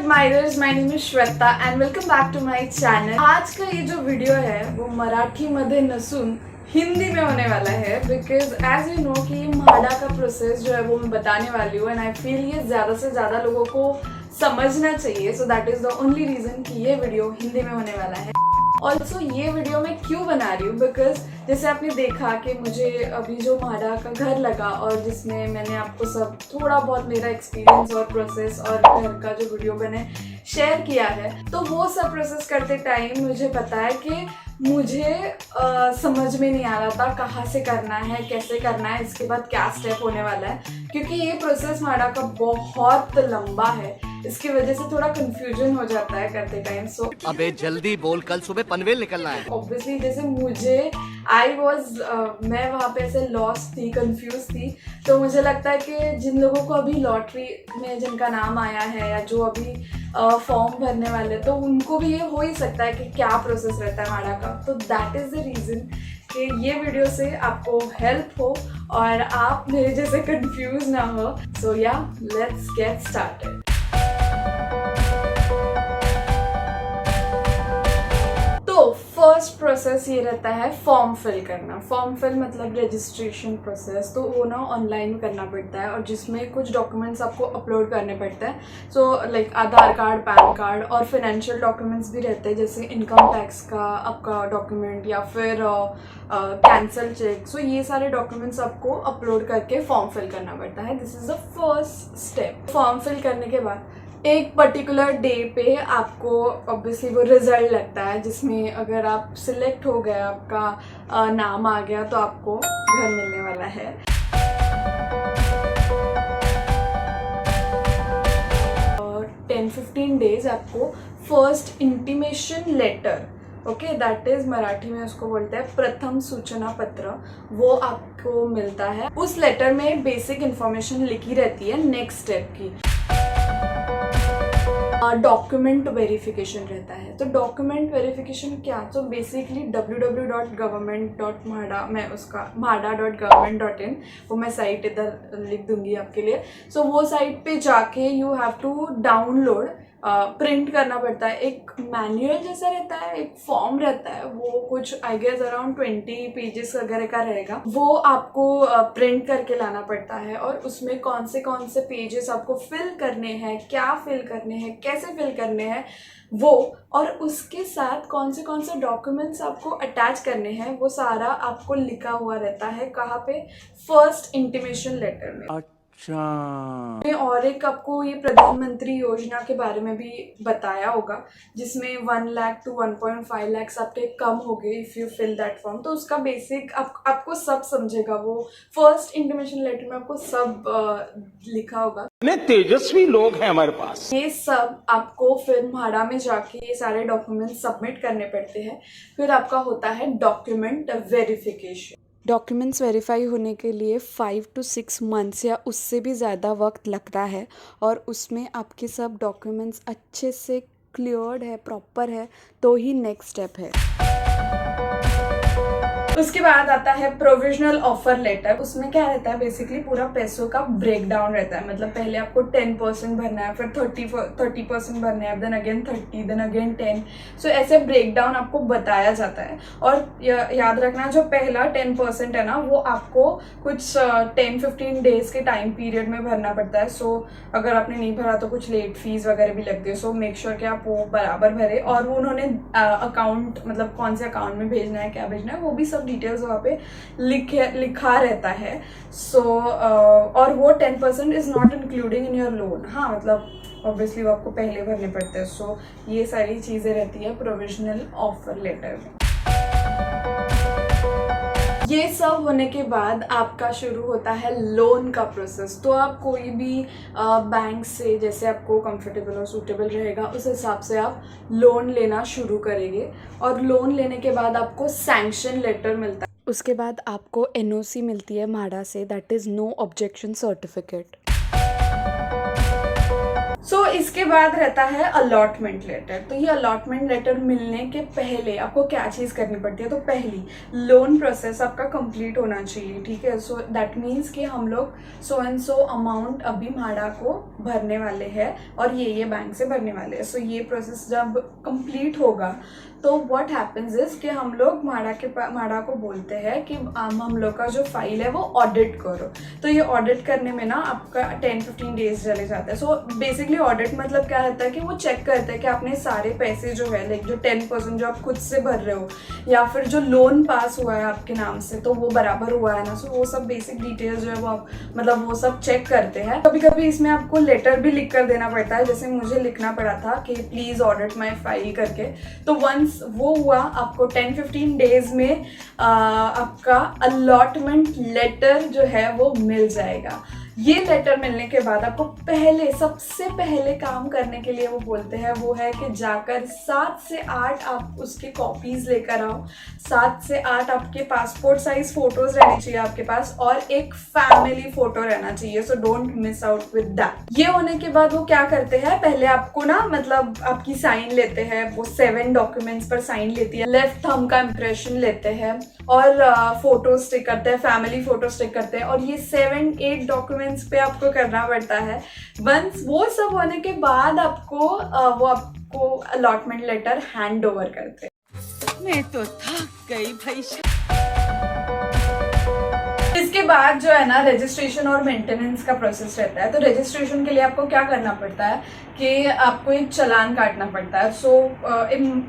admirers, my name is Shweta and welcome back to my channel. आज का ये जो वीडियो है वो मराठी मध्ये नसून हिंदी में होने वाला है बिकॉज एज यू नो कि म्हाडा का प्रोसेस जो है वो मैं बताने वाली हूँ एंड आई फील ये ज़्यादा से ज़्यादा लोगों को समझना चाहिए. So that is the only reason कि ये वीडियो हिंदी में होने वाला है. ऑल्सो ये वीडियो मैं क्यों बना रही हूँ बिकॉज जैसे आपने देखा कि मुझे अभी जो म्हाडा का घर लगा और जिसमें मैंने आपको सब थोड़ा बहुत मेरा एक्सपीरियंस और प्रोसेस और घर का जो वीडियो मैंने शेयर किया है, तो वो सब प्रोसेस करते टाइम मुझे पता है कि मुझे समझ में नहीं आ रहा था कहाँ से करना है, कैसे करना है, इसके बाद क्या स्टेप होने वाला है, क्योंकि ये प्रोसेस म्हाडा का बहुत लंबा है. इसकी वजह से थोड़ा कंफ्यूजन हो जाता है करते टाइम. सो अबे जल्दी बोल, कल सुबह पनवेल निकलना है. ऑब्वियसली जैसे मुझे मैं वहाँ पे ऐसे लॉस्ट थी, कंफ्यूज थी. तो मुझे लगता है कि जिन लोगों को अभी लॉटरी में जिनका नाम आया है या जो अभी फॉर्म भरने वाले, तो उनको भी ये हो ही सकता है कि क्या प्रोसेस रहता है म्हाडा का. तो दैट इज़ द रीज़न कि ये वीडियो से आपको हेल्प हो और आप मेरे जैसे कंफ्यूज ना हो. सो या let's get started. First process ये रहता है फॉर्म फिल करना. फॉर्म फिल मतलब रजिस्ट्रेशन प्रोसेस. तो वो ना ऑनलाइन करना पड़ता है और जिसमें कुछ डॉक्यूमेंट्स आपको अपलोड करने पड़ते हैं. सो लाइक आधार कार्ड, पैन कार्ड और फिनेंशियल डॉक्यूमेंट्स भी रहते हैं, जैसे इनकम टैक्स का आपका डॉक्यूमेंट या फिर कैंसल चेक. सो ये सारे डॉक्यूमेंट्स आपको अपलोड करके फॉर्म फिल करना पड़ता है. This is the first step. Form fill करने के बाद एक पर्टिकुलर डे पे आपको ऑब्वियसली वो रिजल्ट लगता है, जिसमें अगर आप सिलेक्ट हो गए, आपका नाम आ गया, तो आपको घर मिलने वाला है. और 10-15 डेज आपको first intimation letter, okay, that is Marathi में उसको बोलते हैं प्रथम सूचना पत्र, वो आपको मिलता है. उस लेटर में बेसिक इंफॉर्मेशन लिखी रहती है नेक्स्ट स्टेप की. डॉक्यूमेंट वेरिफिकेशन रहता है. तो डॉक्यूमेंट वेरिफिकेशन क्या, तो बेसिकली www.government.म्हाडा, मैं उसका म्हाडा.government.in, वो मैं साइट इधर लिख दूंगी आपके लिए. सो वो साइट पे जाके you have to download, print करना पड़ता है. एक मैनुअल जैसा रहता है, एक फॉर्म रहता है, वो कुछ आई गेस अराउंड 20 पेजेस वगैरह का रहेगा. वो आपको प्रिंट करके लाना पड़ता है और उसमें कौन से पेजेस आपको फिल करने हैं, क्या फिल करने हैं, कैसे फिल करने हैं वो, और उसके साथ कौन से डॉक्यूमेंट्स आपको अटैच करने हैं, वो सारा आपको लिखा हुआ रहता है. कहाँ पे? फर्स्ट इंटीमेशन लेटर में. और एक आपको ये प्रधानमंत्री योजना के बारे में भी बताया होगा, जिसमें 1 लाख to 1.5 लाख आपके कम हो गए if you fill that form. तो उसका बेसिक आपको सब समझेगा. वो फर्स्ट इंटीमेशन लेटर में आपको सब लिखा होगा. तेजस्वी लोग हैं हमारे पास. ये सब आपको फिर म्हाडा में जाके ये सारे डॉक्यूमेंट सबमिट करने पड़ते हैं. फिर आपका होता है डॉक्यूमेंट वेरिफिकेशन. डॉक्यूमेंट्स वेरीफाई होने के लिए 5 to 6 मंथ्स या उससे भी ज़्यादा वक्त लगता है, और उसमें आपके सब डॉक्यूमेंट्स अच्छे से क्लियर्ड है, प्रॉपर है, तो ही नेक्स्ट स्टेप है. उसके बाद आता है प्रोविजनल ऑफर लेटर. उसमें क्या रहता है, बेसिकली पूरा पैसों का ब्रेक डाउन रहता है. मतलब पहले आपको 10% भरना है, फिर 30% भरना है, देन अगेन 30, देन अगेन 10. सो ऐसे ब्रेक डाउन आपको बताया जाता है. और याद रखना, जो पहला 10% है ना, वो आपको कुछ 10-15 डेज के टाइम पीरियड में भरना पड़ता है. सो अगर आपने नहीं भरा तो कुछ लेट फीस वगैरह भी लगती है. सो मेक श्योर कि आप वो बराबर भरे. और वो उन्होंने अकाउंट, मतलब कौन से अकाउंट में भेजना है, क्या भेजना है, वो भी सब डिटेल्स वहाँ पे लिखा रहता है. सो और वो 10% is not including in your loan. हाँ, मतलब ऑब्वियसली वो आपको पहले भरने पड़ते हैं. सो ये सारी चीज़ें रहती है प्रोविजनल ऑफर लेटर में. ये सब होने के बाद आपका शुरू होता है लोन का प्रोसेस. तो आप कोई भी बैंक से जैसे आपको कंफर्टेबल और सूटेबल रहेगा, उस हिसाब से आप लोन लेना शुरू करेंगे. और लोन लेने के बाद आपको सैंक्शन लेटर मिलता है. उसके बाद आपको NOC मिलती है म्हाडा से, that is no objection certificate. So इसके बाद रहता है अलॉटमेंट लेटर। तो ये अलॉटमेंट लेटर मिलने के पहले आपको क्या चीज़ करनी पड़ती है? तो पहली, लोन प्रोसेस आपका कंप्लीट होना चाहिए, ठीक है। सो दैट मीन्स कि हम लोग सो एंड सो अमाउंट अभी म्हाडा को भरने वाले हैं और ये बैंक से भरने वाले हैं। सो ये प्रोसेस जब कंप्लीट होगा तो व्हाट हैपेंस इज कि हम लोग म्हाडा को बोलते हैं कि हम लोग का जो फाइल है वो ऑडिट करो। तो ये ऑडिट करने में ना आपका 10-15 डेज चले जाते हैं। सो बेसिकली ऑडिट मतलब क्या रहता है कि वो चेक करते हैं कि आपने सारे पैसे जो है लाइक जो 10% जो आप खुद से भर रहे हो या फिर जो लोन पास हुआ है आपके नाम से तो वो बराबर हुआ है ना। सो वो सब बेसिक डिटेल्स जो है वो आप मतलब वो सब चेक करते हैं। कभी कभी इसमें आपको लेटर भी लिख कर देना पड़ता है, जैसे मुझे लिखना पड़ा था कि प्लीज ऑडिट माई फाइल करके। तो वंस वो हुआ आपको 10-15 डेज में आपका अलॉटमेंट लेटर जो है वो मिल जाएगा। ये लेटर मिलने के बाद आपको सबसे पहले काम करने के लिए वो बोलते हैं वो है कि जाकर 7 से 8 आप उसके कॉपीज लेकर आओ। 7 से 8 आपके पासपोर्ट साइज फोटोज रहने चाहिए आपके पास और एक फैमिली फोटो रहना चाहिए। So don't miss out with that. ये होने के बाद वो क्या करते हैं, पहले आपको ना मतलब आपकी साइन लेते हैं, वो 7 डॉक्यूमेंट्स पर साइन लेती है, लेफ्ट थंब का इम्प्रेशन लेते हैं और फोटो स्टिक करते हैं, फैमिली फोटो स्टिक करते हैं और ये 7-8 डॉक्यूमेंट्स पे आपको करना पड़ता है। वंस वो सब होने के बाद वो आपको अलॉटमेंट लेटर हैंड ओवर करते हैं। मैं तो थक गई भाई। इसके बाद जो है ना रजिस्ट्रेशन और मेंटेनेंस का प्रोसेस रहता है। तो रजिस्ट्रेशन के लिए आपको क्या करना पड़ता है कि आपको एक चालान काटना पड़ता है। सो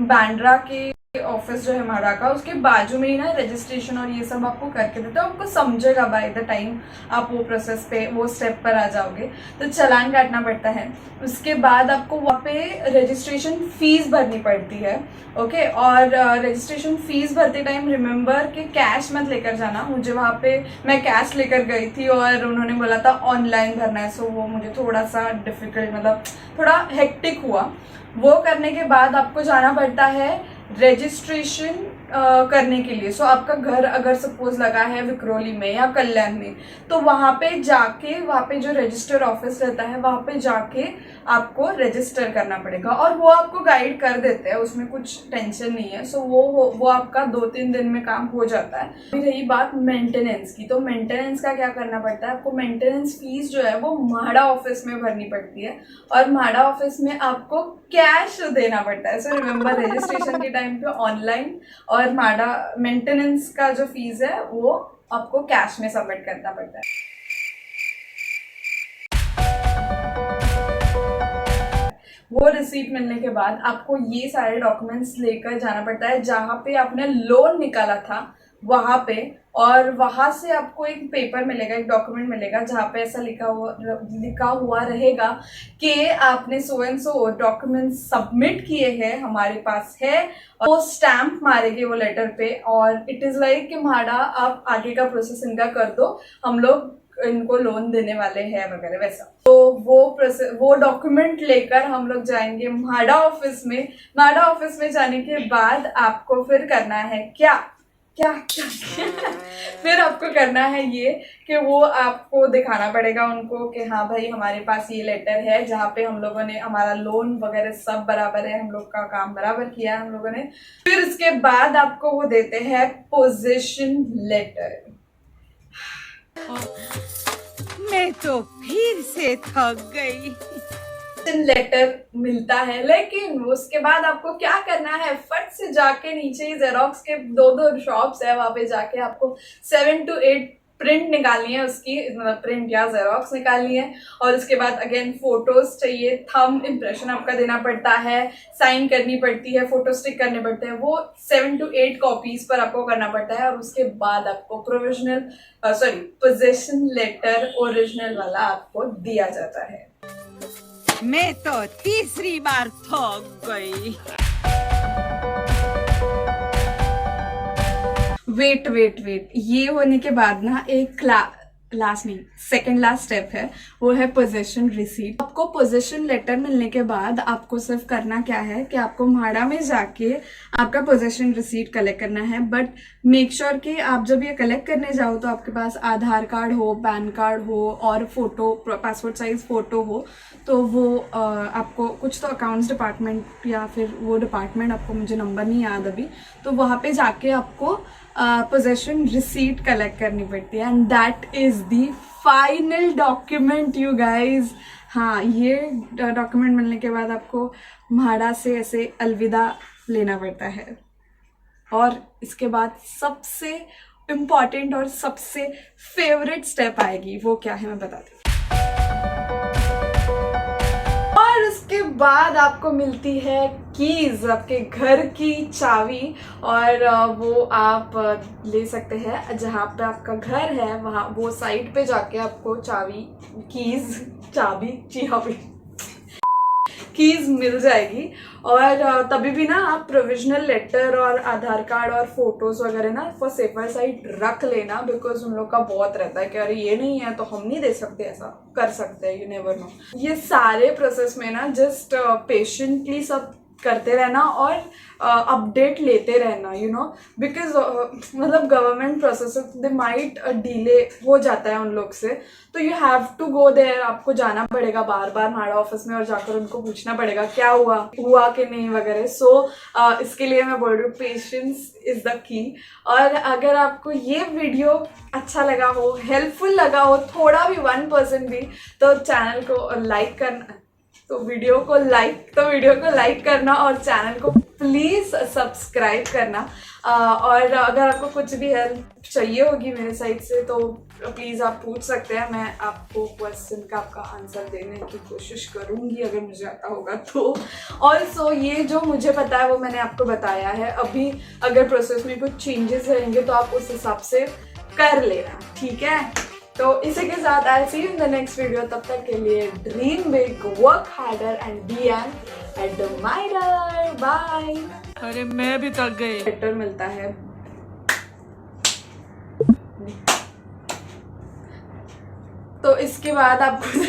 बांद्रा के ऑफिस जो है म्हाडा का उसके बाजू में ही ना रजिस्ट्रेशन और ये सब आपको करके देते हैं। आपको समझेगा बाय द टाइम आप वो प्रोसेस पे वो स्टेप पर आ जाओगे। तो चालान काटना पड़ता है। उसके बाद आपको वहाँ पे रजिस्ट्रेशन फीस भरनी पड़ती है, ओके। और रजिस्ट्रेशन फीस भरते टाइम रिमेंबर कि कैश मत लेकर जाना। मुझे वहाँ पे मैं कैश लेकर गई थी और उन्होंने बोला था ऑनलाइन भरना है। सो वो मुझे थोड़ा सा डिफिकल्ट मतलब थोड़ा हेक्टिक हुआ। वो करने के बाद आपको जाना पड़ता है रजिस्ट्रेशन करने के लिए। सो आपका घर अगर सपोज लगा है विक्रोली में या कल्याण में तो वहाँ पे जाके वहाँ पे जो रजिस्टर ऑफिस रहता है वहाँ पे जाके आपको रजिस्टर करना पड़ेगा और वो आपको गाइड कर देते हैं, उसमें कुछ टेंशन नहीं है। सो वो आपका 2-3 दिन में काम हो जाता है। अभी रही बात मेंटेनेंस की, तो मेंटेनेंस का क्या करना पड़ता है आपको? मेंटेनेंस फीस जो है वो म्हाडा ऑफिस में भरनी पड़ती है और म्हाडा ऑफिस में आपको कैश देना पड़ता है। सो रिमेंबर रजिस्ट्रेशन के टाइम पे ऑनलाइन और म्हाडा मेंटेनेंस का जो फीस है वो आपको कैश में सबमिट करना पड़ता है। वो रिसीट मिलने के बाद आपको ये सारे डॉक्यूमेंट्स लेकर जाना पड़ता है जहाँ पे आपने लोन निकाला था वहाँ पे, और वहाँ से आपको एक पेपर मिलेगा, एक डॉक्यूमेंट मिलेगा जहाँ पे ऐसा लिखा हुआ रहेगा कि आपने so and so documents submit किए हैं, हमारे पास है। और वो स्टैम्प मारेंगे वो लेटर पे और इट इज़ लाइक कि म्हाडा आप आगे का प्रोसेस इनका कर दो, हम लोग इनको लोन देने वाले हैं वगैरह वैसा। तो वो डॉक्यूमेंट लेकर हम लोग जाएंगे म्हाडा ऑफिस में। म्हाडा ऑफिस में जाने के बाद आपको फिर करना है क्या फिर आपको करना है ये कि वो आपको दिखाना पड़ेगा उनको कि हाँ भाई हमारे पास ये लेटर है जहाँ पे हम लोगों ने हमारा लोन वगैरह सब बराबर है, हम लोग का काम बराबर किया है हम लोगों ने। फिर उसके बाद आपको वो देते हैं पोजीशन लेटर। मैं तो फिर से थक गई। लेटर मिलता है, लेकिन उसके बाद आपको क्या करना है, फट से जाके नीचे ही जेरोक्स के 2 शॉप्स है, वहां पे जाके आपको 7 to 8 प्रिंट निकालनी है उसकी, मतलब प्रिंट या जेरोक्स निकालनी है। और उसके बाद अगेन फोटोज चाहिए, थंब इम्प्रेशन आपका देना पड़ता है, साइन करनी पड़ती है, फोटो स्टिक करने पड़ते हैं। वो 7 to 8 कॉपीज पर आपको करना पड़ता है और उसके बाद आपको पोजीशन लेटर ओरिजिनल वाला आपको दिया जाता है। मैं तो तीसरी बार थक गई। वेट ये होने के बाद ना एक लास्ट नहीं, सेकंड लास्ट स्टेप है, वो है पोजीशन रिसीट। आपको पोजीशन लेटर मिलने के बाद आपको सिर्फ करना क्या है कि आपको म्हाडा में जाके आपका पोजीशन रिसीट कलेक्ट करना है। बट मेक श्योर कि आप जब ये कलेक्ट करने जाओ तो आपके पास आधार कार्ड हो, पैन कार्ड हो और फोटो, पासपोर्ट साइज फोटो हो। तो वो आपको कुछ तो अकाउंट्स डिपार्टमेंट या फिर वो डिपार्टमेंट, आपको मुझे नंबर नहीं याद अभी, तो वहाँ पे जाके आपको पोजेशन रिसीट कलेक्ट करनी पड़ती है and that is the final document you guys. हाँ, ये डॉक्यूमेंट मिलने के बाद आपको म्हाडा से ऐसे अलविदा लेना पड़ता है। और इसके बाद सबसे इम्पॉर्टेंट और सबसे फेवरेट स्टेप आएगी, वो क्या है मैं बताती हूँ। और उसके बाद आपको मिलती है कीज, आपके घर की चाबी, और वो आप ले सकते हैं जहाँ पे आपका घर है, वहाँ वो साइट पे जाके आपको कीज मिल जाएगी। और तभी भी ना आप प्रोविजनल लेटर और आधार कार्ड और फोटोज वगैरह ना फॉर सेफर साइड रख लेना, बिकॉज उन लोग का बहुत रहता है कि अरे ये नहीं है तो हम नहीं दे सकते, ऐसा कर सकते हैं, यू नेवर नो। ये सारे प्रोसेस में ना जस्ट पेशेंटली सब करते रहना और अपडेट लेते रहना, यू नो, बिकॉज मतलब government process they might delay हो जाता है उन लोग से, तो you have to go there. आपको जाना पड़ेगा बार बार म्हाडा ऑफिस में और जाकर उनको पूछना पड़ेगा क्या हुआ कि नहीं वगैरह। सो इसके लिए मैं बोल रही हूँ पेशेंस इज द की। और अगर आपको ये वीडियो अच्छा लगा हो, हेल्पफुल लगा हो थोड़ा भी, 1% भी, तो चैनल को लाइक करना, तो वीडियो को लाइक करना और चैनल को प्लीज़ सब्सक्राइब करना। और अगर आपको कुछ भी हेल्प चाहिए होगी मेरे साइड से तो प्लीज़ आप पूछ सकते हैं, मैं आपको क्वेश्चन का आपका आंसर देने की कोशिश करूँगी अगर मुझे आता होगा तो। ऑल्सो ये जो मुझे पता है वो मैंने आपको बताया है, अभी अगर प्रोसेस में कुछ चेंजेस रहेंगे तो आप उस हिसाब से कर लेना, ठीक है। तो इसी के साथ I see you in the next video. तब तक के लिए dream big, work harder and be an admirer. Bye. अरे मैं भी थक गई। लेटर मिलता है तो इसके बाद आपको